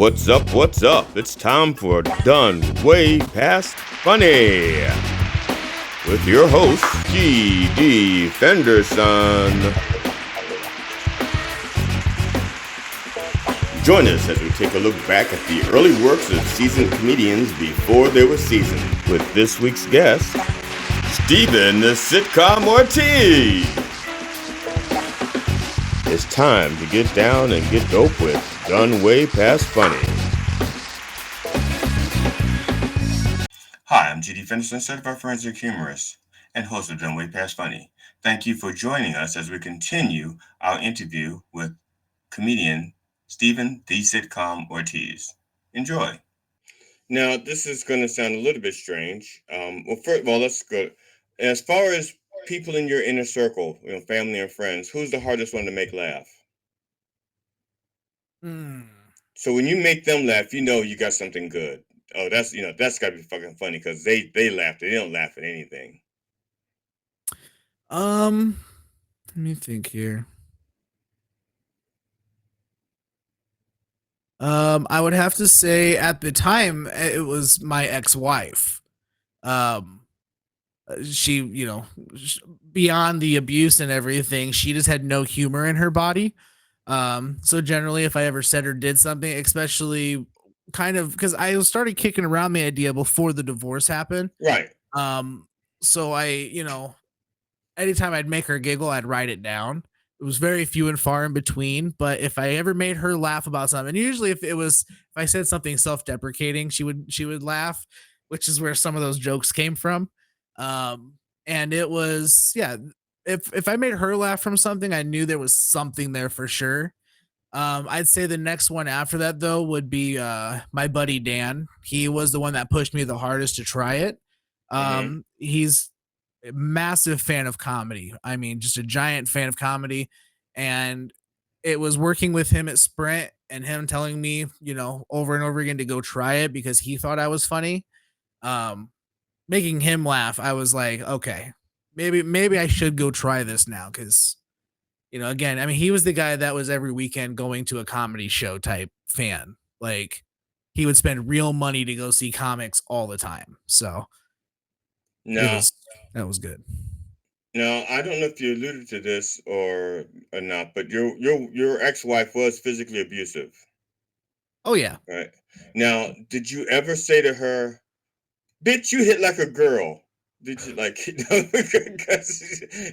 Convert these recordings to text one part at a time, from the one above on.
What's up, what's up? It's time for Done Way Past Funny with your host, G.D. Fenderson. Join us as we take a look back at the early works of seasoned comedians before they were seasoned with this week's guest, Stephen the Sitcom Ortiz. It's time to get down and get dope with Done Way Past Funny. Hi, I'm G.D. Fenderson, Certified Forensic Humourist and host of Done Way Past Funny. Thank you for joining us as we continue our interview with comedian Stephen the Sitcom Ortiz. Enjoy. Now, this is going to sound a little bit strange. First of all, let's go. As far as people in your inner circle, family and friends, who's the hardest one to make laugh? So when you make them laugh, you got something good. Oh, that's got to be fucking funny because they laugh. They don't laugh at anything. Let me think here. I would have to say at the time it was my ex-wife. She, beyond the abuse and everything, she just had no humor in her body. So generally, if I ever said or did something, especially kind of because I started kicking around the idea before the divorce happened. Right. So anytime I'd make her giggle, I'd write it down. It was very few and far in between, but if I ever made her laugh about something, usually if I said something self-deprecating, she would laugh, which is where some of those jokes came from. And it was, if I made her laugh from something, I knew there was something there for sure. I'd say the next one after that though would be my buddy Dan. He was the one that pushed me the hardest to try it. He's a massive fan of comedy. I mean, just a giant fan of comedy. And it was working with him at Sprint and him telling me, over and over again to go try it because he thought I was funny. Making him laugh, I was like, okay, maybe I should go try this now. Cause again, I mean, he was the guy that was every weekend going to a comedy show type fan. Like he would spend real money to go see comics all the time. So that was good. Now, I don't know if you alluded to this or not, but your ex-wife was physically abusive. Oh yeah. Right. Now, did you ever say to her, "Bitch, you hit like a girl"? Did you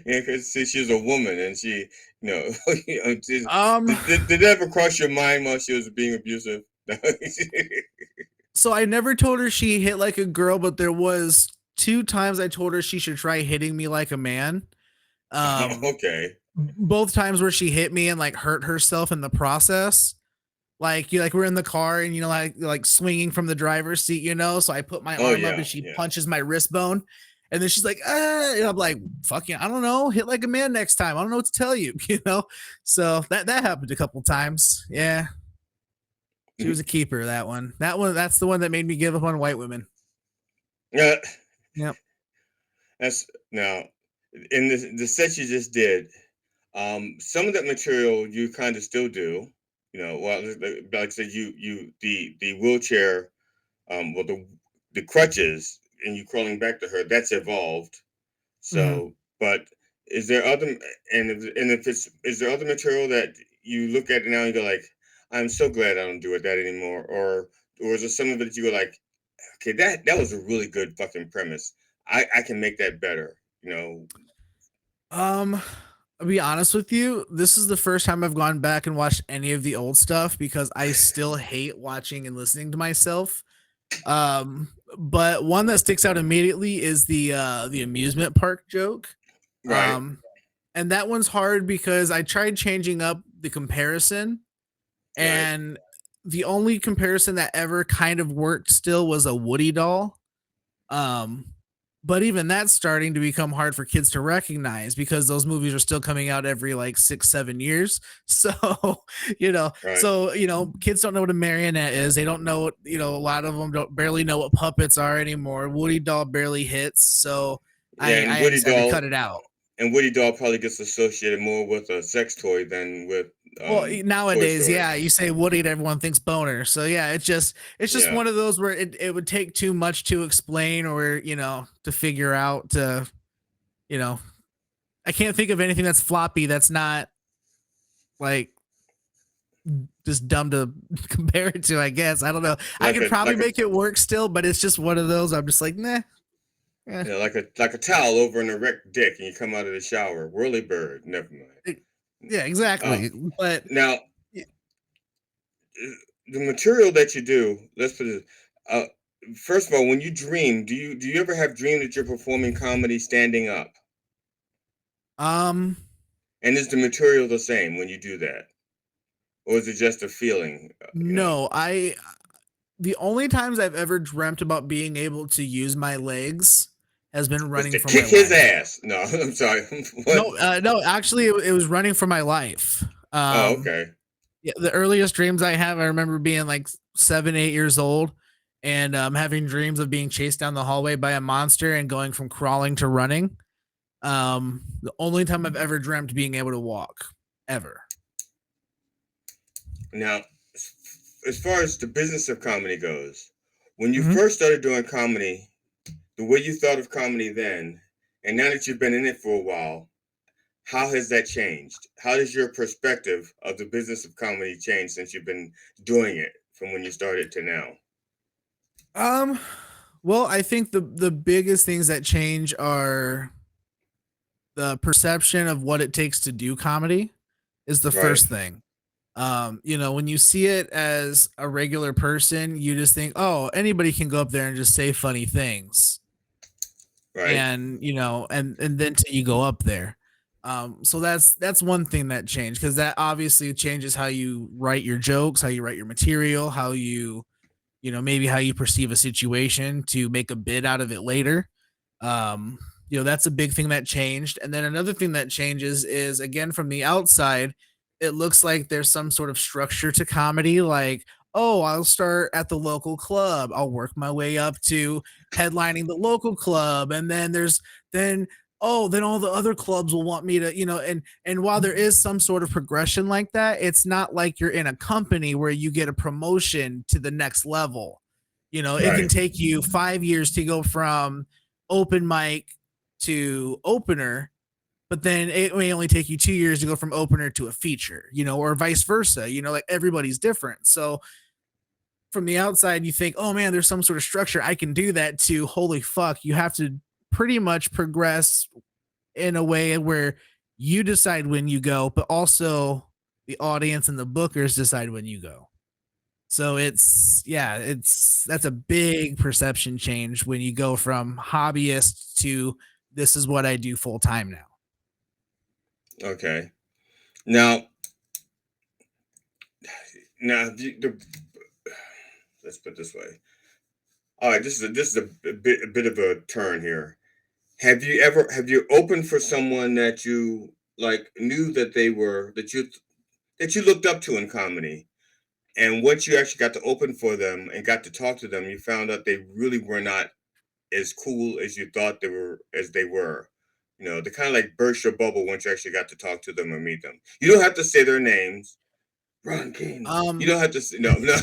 because she's a woman and she, did it ever cross your mind while she was being abusive? So I never told her she hit like a girl, but there was 2 times I told her she should try hitting me like a man. Okay. Both times where she hit me and like hurt herself in the process. Like we're in the car and like swinging from the driver's seat, so I put my arm up and she punches my wrist bone. And then she's like, and I'm like, fucking, I don't know, hit like a man next time. I don't know what to tell you, So that happened a couple times. Yeah. She was a keeper, that one. That's the one that made me give up on white women. Yeah. Yep. That's now in the set you just did. Some of that material you kind of still do. Like I said, the wheelchair, the crutches, and you crawling back to her. That's evolved. So, but is there other is there other material that you look at now and go like, I'm so glad I don't do that anymore, or is there some of it you go like, okay, that was a really good fucking premise. I can make that better. I'll be honest with you. This is the first time I've gone back and watched any of the old stuff because I still hate watching and listening to myself. But one that sticks out immediately is the amusement park joke. Right. And that one's hard because I tried changing up the comparison, and the only comparison that ever kind of worked still was a Woody doll. But even that's starting to become hard for kids to recognize because those movies are still coming out every like 6-7 years. So, kids don't know what a marionette is. They don't know, a lot of them barely know what puppets are anymore. Woody doll barely hits. So I just had to cut it out. And Woody doll probably gets associated more with a sex toy than with Well, Toy nowadays, Story. yeah, you say Woody and everyone thinks boner. So yeah, it's just Yeah, one of those where it would take too much to explain or to figure out to you know I can't think of anything that's floppy that's not like just dumb to compare it to. I guess I don't know. I like could a probably like a make it work still, but it's just one of those. I'm just like, nah. Eh. like a towel over an erect dick, and you come out of the shower. Whirly bird. Never mind. It- yeah, Uh, exactly. But now the material that you do. Let's put it. Uh, First of all, when you dream, do you ever have dream that you're performing comedy standing up? um, And is the material the same when you do that, or is it just a feeling? no, I the only times I've ever dreamt about being able to use my legs has been Was running to for my kick his life. ass? No, I'm sorry. What? No, actually, it was running for my life. Oh, okay. Yeah, the earliest dreams I have, I remember being like 7, 8 years old, and having dreams of being chased down the hallway by a monster and going from crawling to running. The only time I've ever dreamt being able to walk, ever. Now, as far as the business of comedy goes, when you Hmm. first started doing comedy, the way you thought of comedy then, and now that you've been in it for a while, how has that changed? How does your perspective of the business of comedy change since you've been doing it from when you started to now? Um, well, I think the biggest things that change are the perception of what it takes to do comedy is the Right, first thing. When you see it as a regular person, you just think, oh, anybody can go up there and just say funny things. right. And then till you go up there. So that's one thing that changed because that obviously changes how you write your jokes, how you write your material, how maybe how you perceive a situation to make a bit out of it later. That's a big thing that changed. And then another thing that changes is again from the outside, it looks like there's some sort of structure to comedy, like, oh, I'll start at the local club, I'll work my way up to headlining the local club, and then then all the other clubs will want me to, and while there is some sort of progression like that, it's not like you're in a company where you get a promotion to the next level. It can Right, take you 5 years to go from open mic to opener, but then it may only take you 2 years to go from opener to a feature, or vice versa. Like everybody's different. So from the outside, you think, oh man, there's some sort of structure. I can do that, to holy fuck, you have to pretty much progress in a way where you decide when you go, but also the audience and the bookers decide when you go. So that's a big perception change when you go from hobbyist to this is what I do full time now. okay. Now, now, let's put it this way. All right, this is a bit of a turn here. Have you opened for someone that you like knew that they were that you looked up to in comedy, and once you actually got to open for them and got to talk to them, you found out they really were not as cool as you thought they were. They kind of like burst your bubble once you actually got to talk to them or meet them. You don't have to say their names. Ron King. You Um don't have to say no, no, no,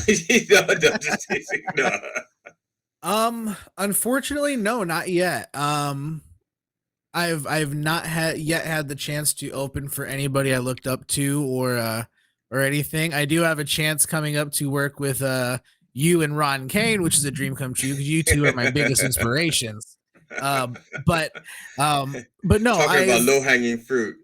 just no. Unfortunately, no, not yet. I've not had the chance to open for anybody I looked up to or anything. I do have a chance coming up to work with you and Ron Kane, which is a dream come true because you two are my biggest inspirations. But but no, Talking about I've low hanging fruit.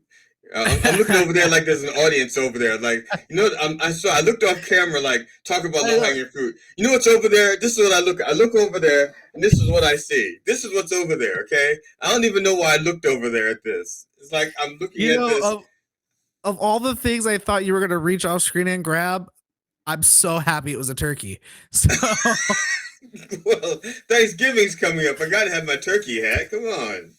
I'm looking over there like there's an audience over there. Like, I looked off camera like talking about I low know, hanging fruit. You know what's over there? This is what I look. I look over there, and this is what I see. This is what's over there. Okay, I don't even know why I looked over there at this. It's like I'm looking you at know this. of all the things I thought you were gonna reach off screen and grab, I'm so happy it was a turkey. So Well, Thanksgiving's coming up. I gotta have my turkey hat. Come on.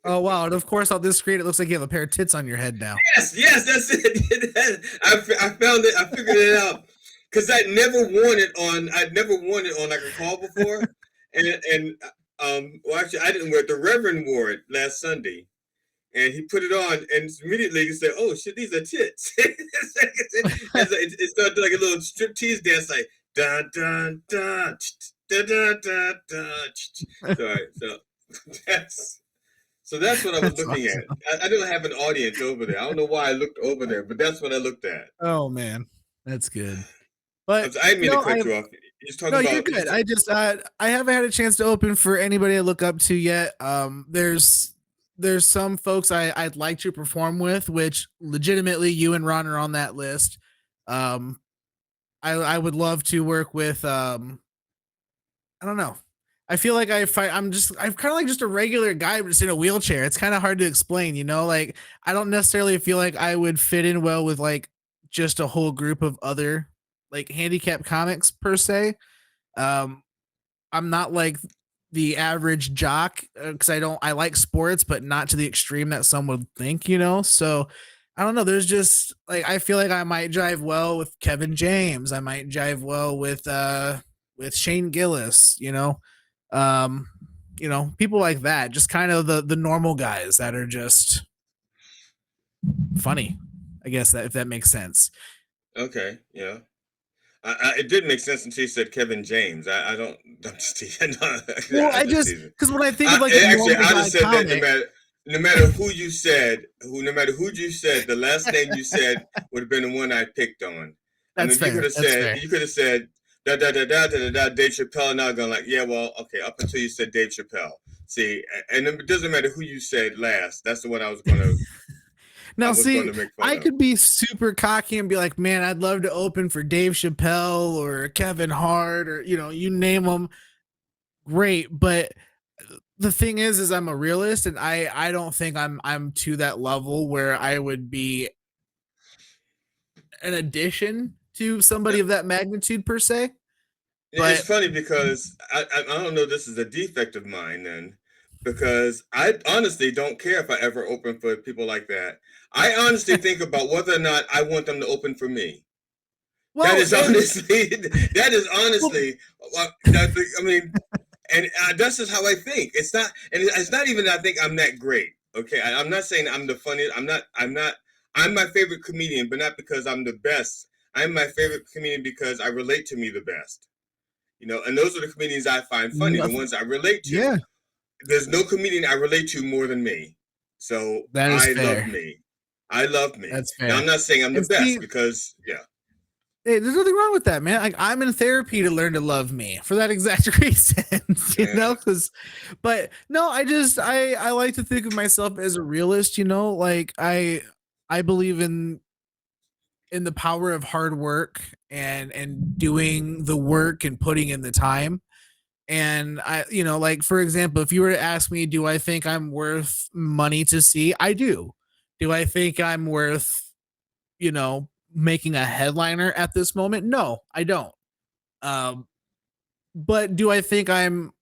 oh wow, and of course on this screen it looks like you have a pair of tits on your head now. Yes, yes, that's it. I found it. I figured it out because I'd never worn it on like a call before, and well, actually, I didn't wear it. The Reverend wore it last Sunday, and he put it on, and immediately he said, "Oh shit, these are tits." It started like a little strip tease dance, like dun dun dun dun dun dun dun. So that's that's what I was That's looking at. awesome. I don't have an audience over there. I don't know why I looked over there, but that's what I looked at. Oh man, that's good. But I didn't mean to no, cut I you off. You're no, talking you're about good. I just I haven't had a chance to open for anybody I look up to yet. There's some folks I'd like to perform with, which legitimately you and Ron are on that list. Um, I would love to work with I don't know. I feel like I'm kind of like just a regular guy but just in a wheelchair. It's kind of hard to explain, you know? Like I don't necessarily feel like I would fit in well with like just a whole group of other like handicap comics per se. Um I'm not like the average jock because I like sports, but not to the extreme that some would think, you know. So I don't know. There's just like I feel like I might jive well with Kevin James. I might jive well with Shane Gillis, um, people like that. Just kind of the normal guys that are just funny. I guess that if that makes sense. okay, yeah. It did make sense until you said Kevin James. I don't. I'm just teasing. No, Well, I'm I just just teasing. because when I think of like a Actually, normal I guy just said that comic, no matter who you said, no matter who you said, the last name you said would have been the one I picked on. I that's mean, fair. That's fair. you could have said da da da da da da da Dave Chappelle, and I'm going like, yeah, well, okay, up until you said Dave Chappelle. See, and it doesn't matter who you said last. That's the one I Now, was going see, to make fun I of. could be super cocky and be like, man, I'd love to open for Dave Chappelle or Kevin Hart or, you name them. Great. But the thing is I'm a realist and I don't think I'm to that level where I would be an addition to somebody of that magnitude per se. It's But funny because I don't know if this is a defect of mine then, because I honestly don't care if I ever open for people like that. I honestly think about whether or not I want them to open for me. That well, is and honestly that is well, honestly I mean, and that's just how I think. It's not even that I think I'm that great. Okay, I'm not saying I'm the funniest. I'm not. I'm my favorite comedian, but not because I'm the best. I'm my favorite comedian because I relate to me the best. And those are the comedians I find funny, the nothing. ones I relate to. Yeah, There's no comedian I relate to more than me. So that is I love fair. me. I love me. That's Now I'm fair. not saying I'm the And best see, because yeah. hey, there's nothing wrong with that, man. Like I'm in therapy to learn to love me for that exact reason, Yeah. Because, but no, I like to think of myself as a realist. Like I believe in the power of hard work and doing the work and putting in the time. And like for example, if you were to ask me, do I think I'm worth money to see? I do. Do I think I'm worth making a headliner at this moment? No, I don't. Um, but do I think I'm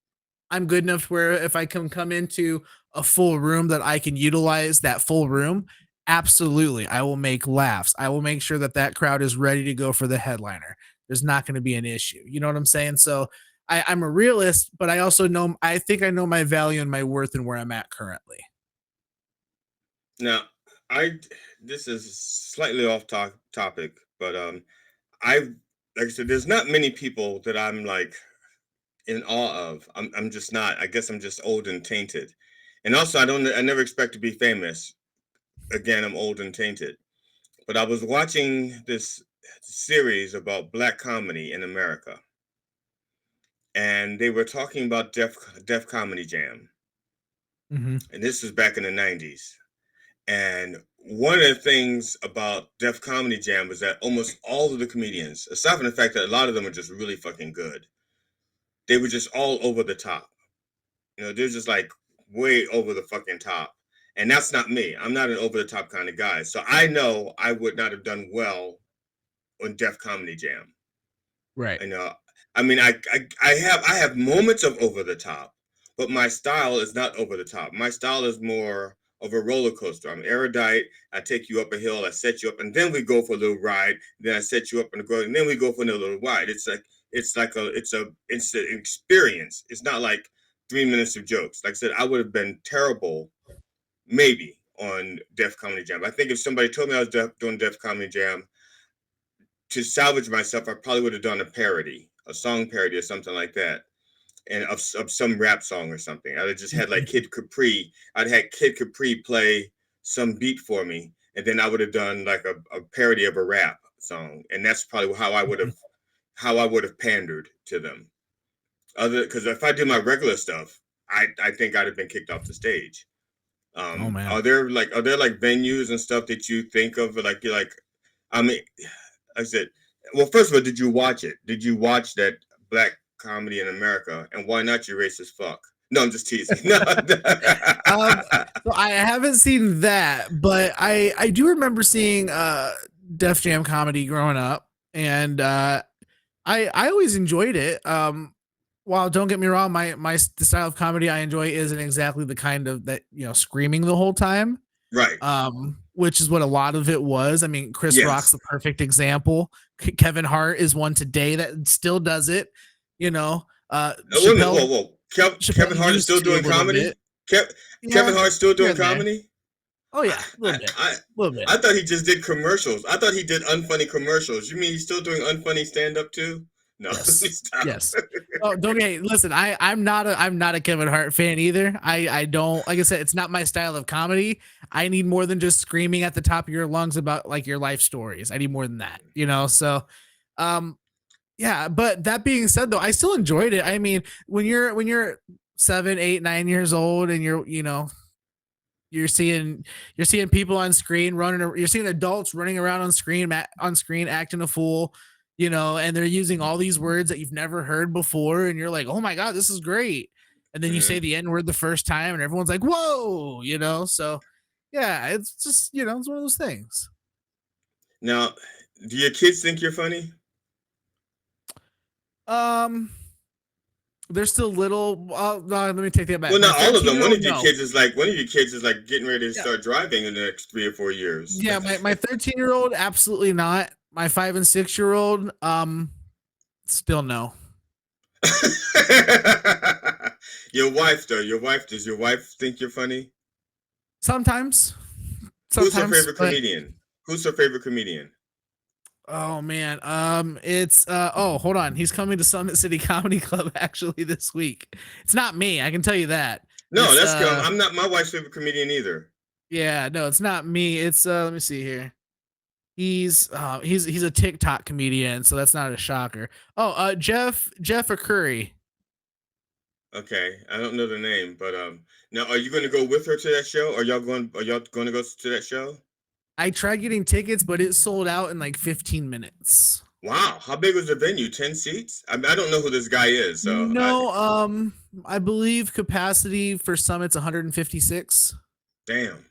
good enough where if I can come into a full room that I can utilize that full room? Absolutely. I will make laughs. I will make sure that that crowd is ready to go for the headliner. There's not going to be an issue. You know what I'm saying? So I'm a realist, but I also know I think I know my value and my worth and where I'm at currently. Now I this is slightly off topic, but I like I said, there's not many people that I'm like in awe of. I'm just not. I guess I'm just old and tainted. And also I never expect to be famous. Again, I'm old and tainted. But I was watching this series about black comedy in America, and they were talking about Def Comedy Jam, Hmm. and this was back in the '90s. And one of the things about Def Comedy Jam was that almost all of the comedians, aside from the fact that a lot of them are just really fucking good, they were just all over the top. They're just like way over the fucking top. And that's not me. I'm not an over the top kind of guy. So I know I would not have done well on Def Comedy Jam. Right. You know, I mean, I have moments of over the top, but my style is not over the top. My style is more of a roller coaster. I'm erudite. I take you up a hill, I set you up, and then we go for a little ride. Then I set you up and go, and then we go for another little ride. It's an experience. It's not like 3 minutes of jokes. Like I said, I would have been terrible, maybe on Def Comedy Jam. I think if somebody told me I was doing Def Comedy Jam, to salvage myself, I probably would have done a parody, a song parody or something like that, and of some rap song or something. I'd have just had like Kid Capri. I'd had Kid Capri play some beat for me, and then I would have done like a parody of a rap song, and that's probably how I would have pandered to them. Other because if I did my regular stuff, I think I'd have been kicked off the stage. Oh man. Are there like venues and stuff that you think of like you're like I mean I said, well, first of all, did you watch it? Did you watch that Black Comedy in America? And why not, you racist fuck? No, I'm just teasing. No. So I haven't seen that, but I do remember seeing Def Jam comedy growing up, and I always enjoyed it. While don't get me wrong, the style of comedy I enjoy isn't exactly the kind of that screaming the whole time. Right. Which is what a lot of it was. I mean, Chris Rock's Yes. the perfect example. Kevin Hart is one today that still does it. Wait a minute. Chappelle, Whoa. Chappelle Kevin Hart is used still to a doing little comedy? bit. Kevin Yeah, Hart's still here doing and there. comedy? Oh I, yeah, a little bit, I, a little bit. I thought he just did commercials. I thought he did unfunny commercials. You mean he's still doing unfunny stand up too? No, let me Yes, stop. yes. Oh, don't get listen. I'm not a Kevin Hart fan either. I don't like I said. It's not my style of comedy. I need more than just screaming at the top of your lungs about like your life stories. I need more than that. So, um, yeah. But that being said, though, I still enjoyed it. I mean, when you're 7, 8, 9 years old, and you're seeing people on screen you're seeing adults running around on screen acting a fool, and they're using all these words that you've never heard before, and you're like, oh my god, this is great. And then you say Mhm. the N word the first time and everyone's like, whoa, so yeah, it's just it's one of those things. Now, do your kids think you're funny? um they're still little. No, let me take that back. Well, My not all of 13 them. year old no. One of your kids is like getting ready to Yeah, start driving in the next 3 or 4 years. yeah, my 13-year-old absolutely not. My 5 and 6-year-old still no. Your wife, though. Does your wife think you're funny? Sometimes, Who's her sometimes, favorite but comedian? Who's her favorite comedian? oh man, it's oh, hold on, he's coming to Summit City Comedy Club actually this week. It's not me, I can tell you that. No, It's that's I'm not my wife's favorite comedian either. yeah, no, it's not me. It's let me see here. He's a TikTok comedian, so that's not a shocker. Oh, Jeff or Curry. Okay, I don't know the name, but now are you going to go with her to that show? Are y'all going to go to that show? I tried getting tickets, but it sold out in like 15 minutes. Wow, how big was the venue? 10 seats? I don't know who this guy is, so I No, I believe capacity for Summit's 156. damn.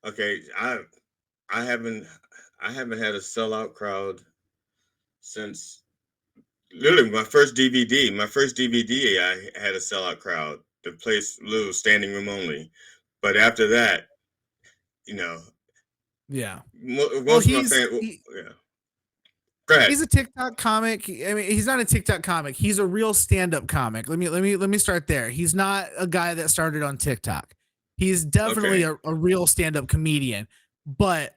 Okay, I haven't I haven't had a sellout crowd since literally my first DVD. My first DVD, I had a sellout crowd. The place, little standing room only. But after that, you know, Yeah. Well, most of my fans, yeah. Go ahead. he's a TikTok comic. I mean, he's not a TikTok comic. He's a real stand-up comic. Let me start there. He's not a guy that started on TikTok. He's definitely Okay. a real stand-up comedian. But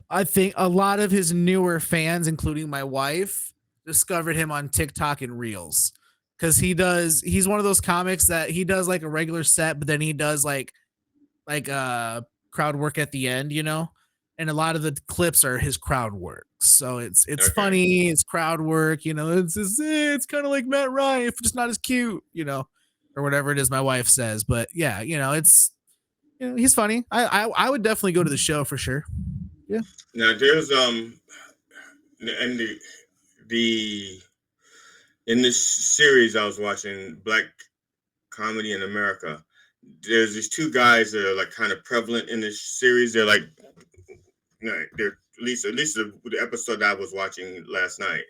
I think a lot of his newer fans, including my wife, discovered him on TikTok and Reels. Because he's one of those comics that he does like a regular set, but then he does like crowd work at the end, and a lot of the clips are his crowd work. So it's Okay. funny, it's crowd work, it's kind of like Matt Ryan, just not as cute, or whatever it is my wife says. But yeah, it's he's funny. I would definitely go to the show for sure. Yeah. Now there's and the in this series I was watching, Black Comedy in America, there's these two guys that are like kind of prevalent in this series. They're like, they're at least the episode that I was watching last night,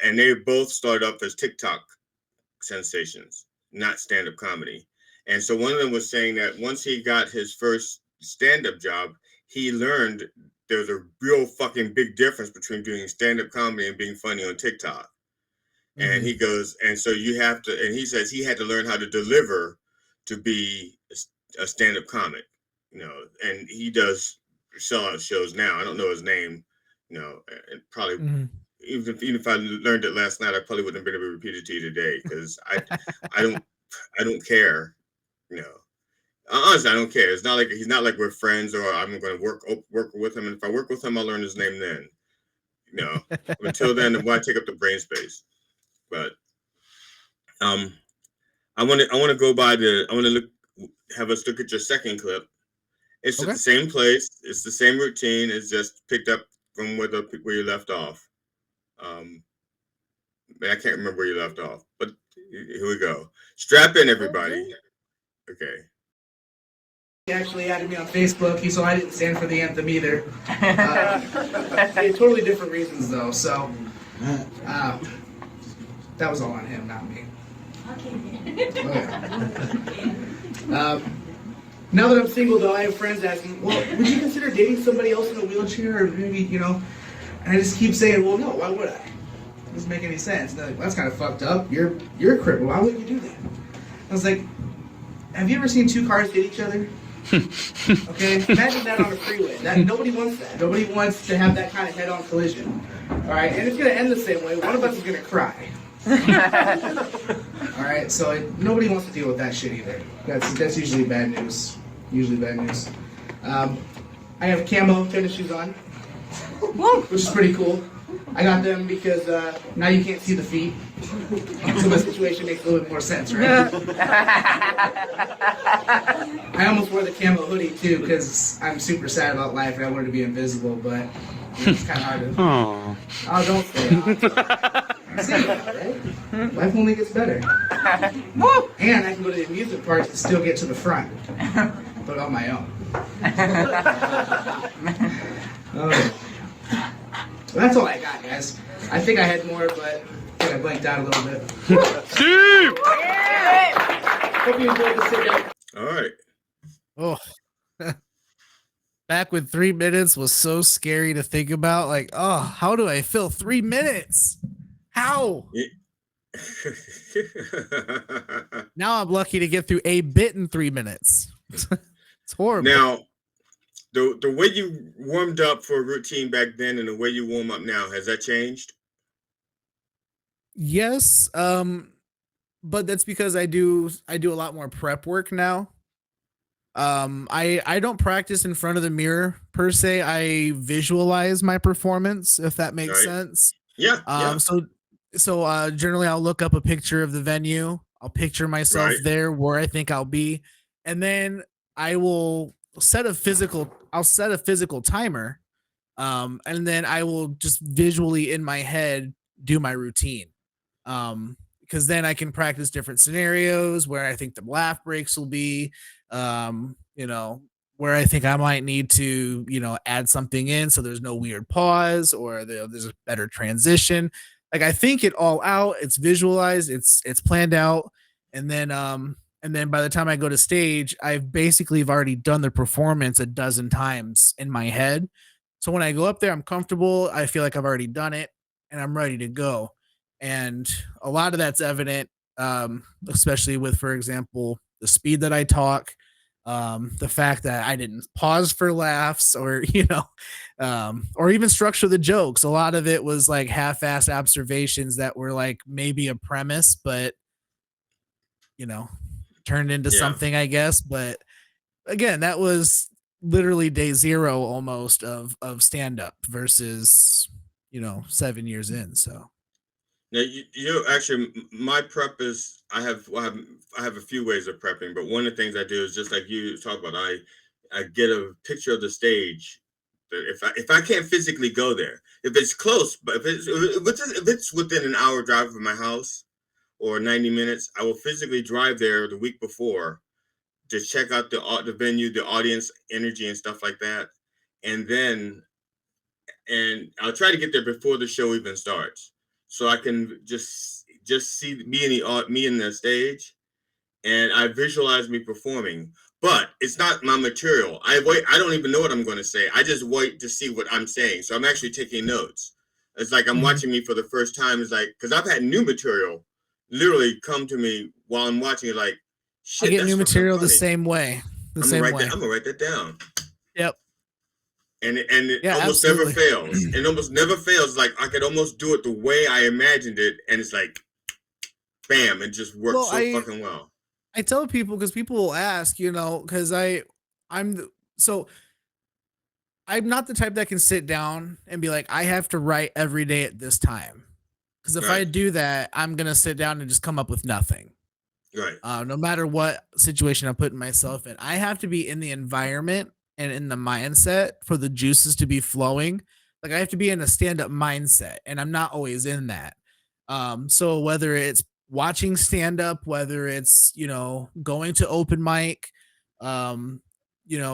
and they both started up as TikTok sensations, not stand-up comedy. And so one of them was saying that once he got his first stand-up job, he learned there's a real fucking big difference between doing stand-up comedy and being funny on TikTok. And Hmm. he goes, and so you have to, and he says he had to learn how to deliver to be a stand-up comic. and he does sellout shows now. I don't know his name, and probably Mhm. even if I learned it last night, I probably wouldn't have been able to repeat it to you today because I don't I don't care, you know. Honestly, I don't care. It's not like he's not like we're friends or I'm going to work with him. And if I work with him, I'll learn his name then. You know, until then, why take up the brain space? But um, I want to go by I want to have us look at your second clip. It's at Okay. the same place. It's the same routine. It's just picked up from where you left off. Um, I can't remember where you left off, but here we go. Strap in, everybody. Okay. He actually added me on Facebook, so I didn't stand for the anthem either. Totally different reasons, though, so that was all on him, not me. Now that I'm single, though, I have friends asking, well, would you consider dating somebody else in a wheelchair, or maybe, and I just keep saying, well, no, why would I? It doesn't make any sense. They're like, well, that's kind of fucked up. You're crippled. Why would you do that? I was like, have you ever seen two cars hit each other? Okay, imagine that on a freeway. Nobody wants that. Nobody wants to have that kind of head-on collision. All right, and it's gonna end the same way. One of us is gonna cry. All right, so nobody wants to deal with that shit either. That's usually bad news. I have camo tennis shoes on, which is pretty cool. I got them because now you can't see the feet. So my situation makes a little bit more sense, right? I almost wore the camo hoodie too because I'm super sad about life and I wanted to be invisible, but it's kind of hard to. Oh, don't say that. See, right? Life only gets better. And I can go to the amusement parks and still get to the front, but on my own. Oh. Well, that's all I got, guys. I think I had more, but I blanked out a little bit. Steve! Hope you enjoyed the sit down. All right. Oh, back when 3 minutes was so scary to think about. Like, oh, how do I fill 3 minutes? How? Now I'm lucky to get through a bit in 3 minutes. It's horrible. Now, the way you warmed up for a routine back then and the way you warm up now, has that changed? Yes, but that's because I do a lot more prep work now. I don't practice in front of the mirror per se. I visualize my performance, if that makes Right. sense. Yeah. So generally I'll look up a picture of the venue. I'll picture myself Right. there where I think I'll be, and then I will I'll set a physical timer. And then I will just visually in my head do my routine. Because then I can practice different scenarios where I think the laugh breaks will be, where I think I might need to, add something in so there's no weird pause or there's a better transition. Like I think it all out, it's visualized, it's planned out, and then by the time I go to stage, I've basically already done the performance a dozen times in my head. So when I go up there, I'm comfortable. I feel like I've already done it and I'm ready to go. And a lot of that's evident, especially with, for example, the speed that I talk, the fact that I didn't pause for laughs or, or even structure the jokes. A lot of it was like half-assed observations that were like maybe a premise, but, turned into something, I guess. But again, that was literally day zero almost of stand-up versus 7 years in. So Now actually my prep is I have a few ways of prepping, but one of the things I do is just like you talk about. I get a picture of the stage. If I can't physically go there, if it's close, but if it's within an hour drive of my house or 90 minutes, I will physically drive there the week before to check out the venue, the audience energy and stuff like that. And I'll try to get there before the show even starts. So I can just see me in the stage and I visualize me performing. But it's not my material. I don't even know what I'm going to say. I just wait to see what I'm saying. So I'm actually taking notes. It's like I'm watching me for the first time. It's like, because I've had new material literally come to me while I'm watching it like, shit, I get that's new material funny. the same way. the same way. I'm gonna write that down. Yep. And it Yeah, almost never absolutely. fails. It almost never fails. Like I could almost do it the way I imagined it, and it's like, bam, it just works Well, so fucking well. I tell people because people will ask, because I'm so I'm not the type that can sit down and be like, I have to write every day at this time. Because if I Right, do that, I'm gonna sit down and just come up with nothing. right, No matter what situation I'm putting myself in, I have to be in the environment and in the mindset for the juices to be flowing. Like I have to be in a stand up mindset, and I'm not always in that. So whether it's watching stand up, whether it's going to open mic, um,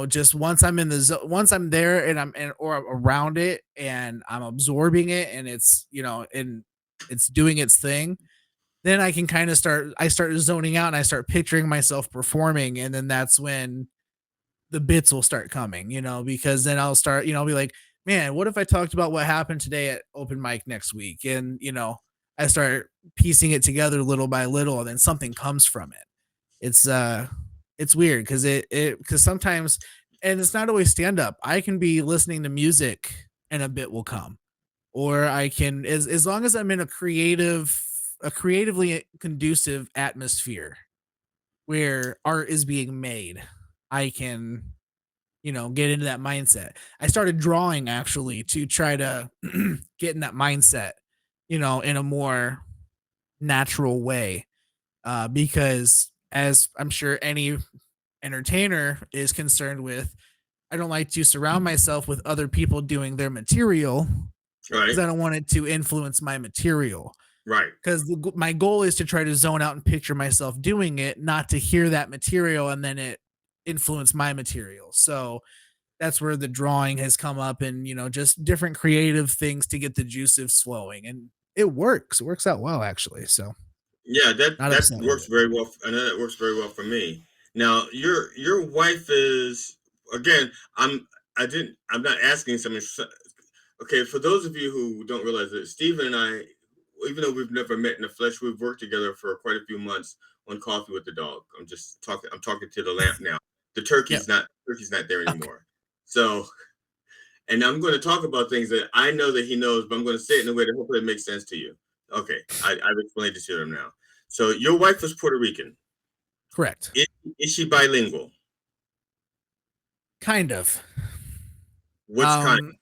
just once I'm in once I'm there and or around it and I'm absorbing it and and it's doing its thing, then I can kind of start zoning out and I start picturing myself performing. And then that's when the bits will start coming, because then I'll start, I'll be like, man, what if I talked about what happened today at open mic next week? And, I start piecing it together little by little and then something comes from it. It's weird because because sometimes, and it's not always stand up. I can be listening to music and a bit will come, or I can, as long as I'm in a creatively conducive atmosphere where art is being made, I can, get into that mindset. I started drawing actually to try to get in that mindset, in a more natural way. Because as I'm sure any entertainer is concerned with, I don't like to surround myself with other people doing their material because right, I don't want it to influence my material. right. Because my goal is to try to zone out and picture myself doing it, not to hear that material and then it influence my material. So that's where the drawing has come up, and just different creative things to get the juices flowing, and it works out well actually. So Yeah, not that upset with works it. very well. I know that works very well for me. Now, your wife is again. I'm not asking something. Okay, for those of you who don't realize it, Stephen and I, even though we've never met in the flesh, we've worked together for quite a few months on Coffee with the Dog. I'm just talking. I'm talking to the lamp now. The Yep. turkey's not there Okay. anymore. So, and I'm going to talk about things that I know that he knows, but I'm going to say it in a way that hopefully it makes sense to you. Okay, I've explained it to him now. So your wife was Puerto Rican. Correct. Is, is she bilingual? Kind of. Which kind? Um.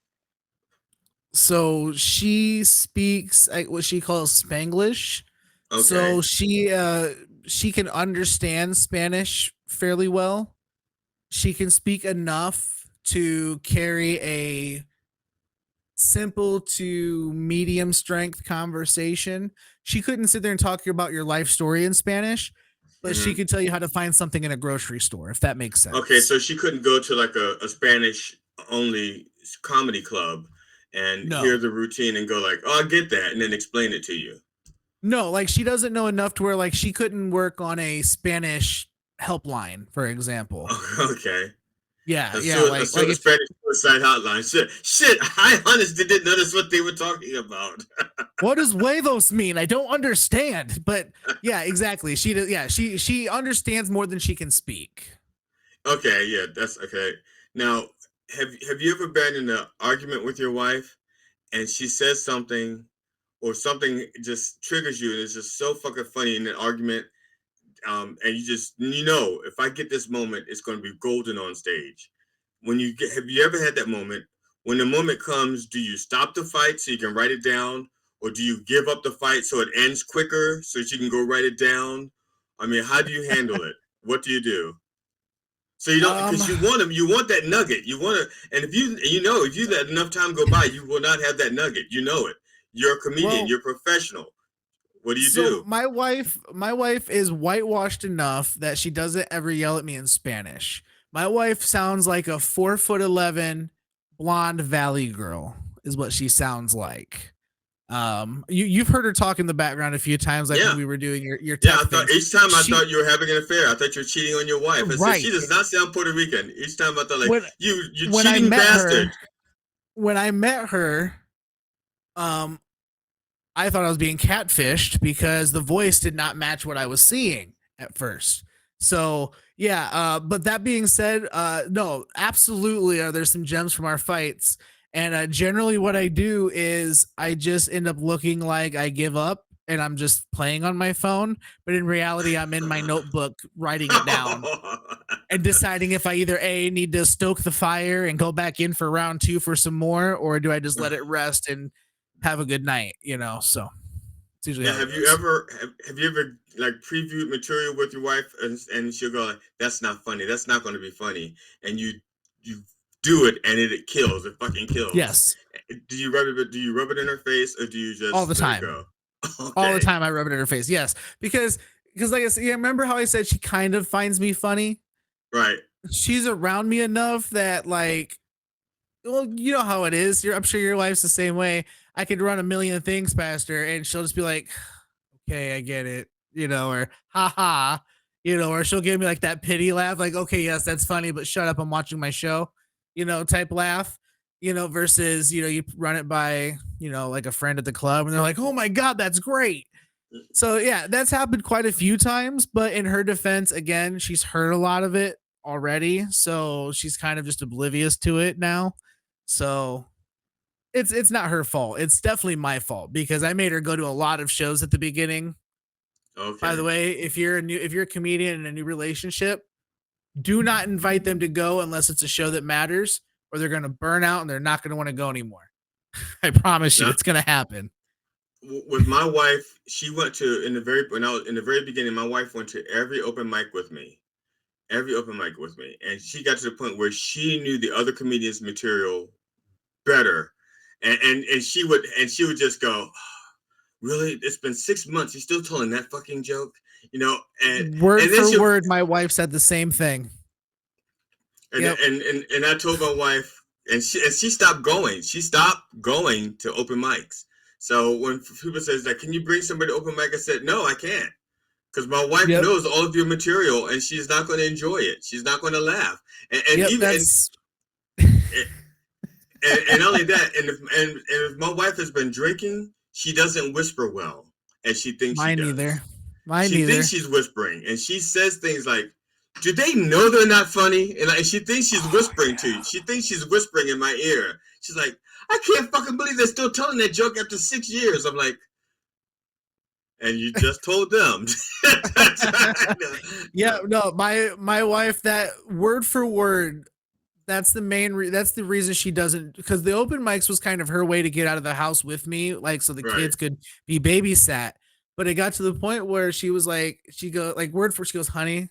So she speaks what she calls Spanglish. Okay. So she can understand Spanish fairly well. She can speak enough to carry a simple to medium strength conversation. She couldn't sit there and talk about your life story in Spanish, but she Hmm. could tell you how to find something in a grocery store, if that makes Okay, sense. so she couldn't go to like a Spanish only comedy club and hear No. the routine and go like, "Oh, I get that," and then explain it to you. No, like she doesn't know enough to where like she couldn't work on a Spanish helpline, for example. Okay. Yeah, A if Spanish suicide hotline. Shit. I honestly didn't notice what they were talking about. what does huevos mean? I don't understand. But yeah, exactly. She understands more than she can speak. Okay, yeah, that's okay. Now, have you ever been in an argument with your wife and she says something or something just triggers you and it's just so fucking funny in an argument, and if I get this moment, it's going to be golden on stage. Have you ever had that moment? When the moment comes, do you stop the fight so you can write it down, or do you give up the fight so it ends quicker so that you can go write it down? I mean, how do you handle it? What do you do? So you don't, Um, because you want that nugget. You want to, and if you let enough time go by, you will not have that nugget. You know it. You're a comedian. well, You're professional. What do you so do? my wife is whitewashed enough that she doesn't ever yell at me in Spanish. My wife sounds like a 4'11" blonde valley girl is what she sounds like. You've heard her talk in the background a few times, like when Yeah, we were doing your yeah. tech things. I She thought you were having an affair. I thought you were cheating on your wife. I said she right does not sound Puerto Rican. Each time I thought like when you when I cheating met bastard. her when I met her, um, I thought I was being catfished because the voice did not match what I was seeing at first. So yeah, but that being said, no, absolutely, there's some gems from our fights, and generally what I do is I just end up looking like I give up and I'm just playing on my phone, but in reality, I'm in my notebook writing it down and deciding if I either A, need to stoke the fire and go back in for round two for some more, or do I just let it rest and have a good night, So it's usually Now, how it goes. have you ever like previewed material with your wife and she'll go like, "That's not funny. That's not going to be funny," and you do it and it kills. It fucking kills. Yes, Do you rub it? Do you rub it in her face or do you all just the let it time. go? All the Okay, time I rub it in her face. Yes, because like I said, yeah, remember how I said she kind of finds me funny? right. She's around me enough that like, well, you know how it is. I'm sure your wife's the same way. I could run a million things past her, and she'll just be like, "Okay, I get it," or "Ha ha," or she'll give me like that pity laugh, like, "Okay, yes, that's funny, but shut up, I'm watching my show," type laugh. Versus you run it by like a friend at the club, and they're like, "Oh my god, that's great." So yeah, that's happened quite a few times, but in her defense, again, she's heard a lot of it already, so she's kind of just oblivious to it now. So it's not her fault. It's definitely my fault because I made her go to a lot of shows at the beginning. By the Okay. way, if you're a comedian in a new relationship, do not invite them to go unless it's a show that matters, or they're going to burn out and they're not going to want to go anymore. I promise you, Now, it's going to happen. with my wife, she went to in the very when I was in the very beginning. My wife went to every open mic with me, and she got to the point where she knew the other comedians' material better, and she would just go, "Really? It's been 6 months. You're still telling that fucking joke?" You know, Word and then for she word, my wife said the same thing. and Yep. and I told my wife, and she stopped going. She stopped going to open mics. So when people says like, "Can you bring somebody to open mic?" I said, "No, I can't." Because my wife Yep. knows all of your material and she's not going to enjoy it. She's not going to laugh. And Yep. even That's and not only that, and if my wife has been drinking, she doesn't whisper well, and she thinks she mine does. neither. Mine She thinks neither. she's whispering, and she says things like, "Do they know they're not funny?" And she thinks she's Oh whispering to yeah. you. She thinks she's whispering in my ear. She's like, "I can't fucking believe they're still telling that joke after 6 years." I'm like, and you just told them. Yeah, No. no, my wife, that word for word, that's the that's the reason she doesn't, because the open mics was kind of her way to get out of the house with me, like so the Right. kids could be babysat. But it got to the point where she was like, she go like word for, she goes, "Honey,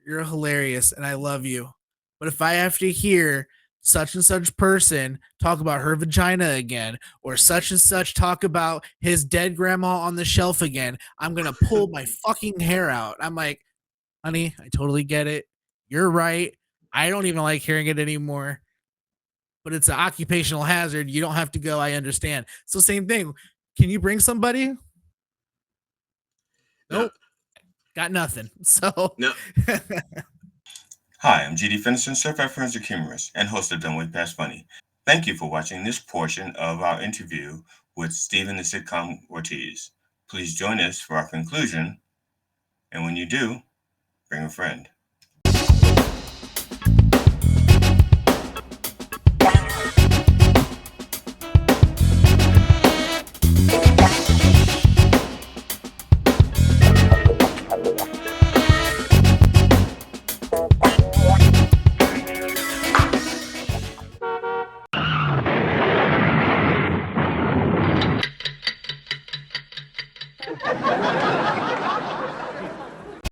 you're hilarious and I love you. But if I have to hear such and such person talk about her vagina again, or such and such talk about his dead grandma on the shelf again, I'm going to pull my fucking hair out." I'm like, "Honey, I totally get it. You're right. I don't even like hearing it anymore, but it's an occupational hazard. You don't have to go. I understand." So, same thing. Can you bring somebody? No. Nope. Got nothing. So, No. Hi, I'm GD Fenderson, Certified Forensic Humorist, and host of Dumb Way Past Funny. Thank you for watching this portion of our interview with Stephen the Sitcom Ortiz. Please join us for our conclusion, and when you do, bring a friend.